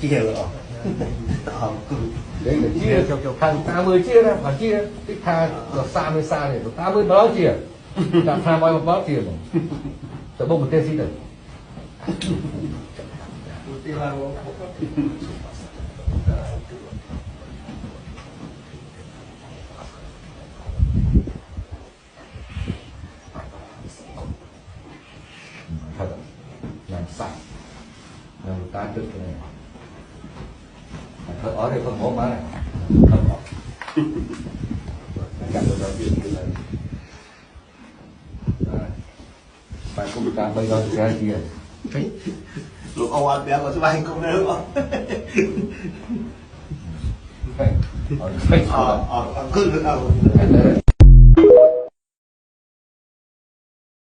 chia rồi đấy là chia thằng ta mới chia ra và chia cái tha là xa mới xa để ta mới báo chia ta tha bao báo chia mà sợ bông một tên gì đấy thật làm sạch làm ta trực này thật ở đây không có má này không có chặt được rồi chuyện này phải cũng ta bây giờ sẽ chia lúc ông ăn bé có số anh không nữa không cứ được đâu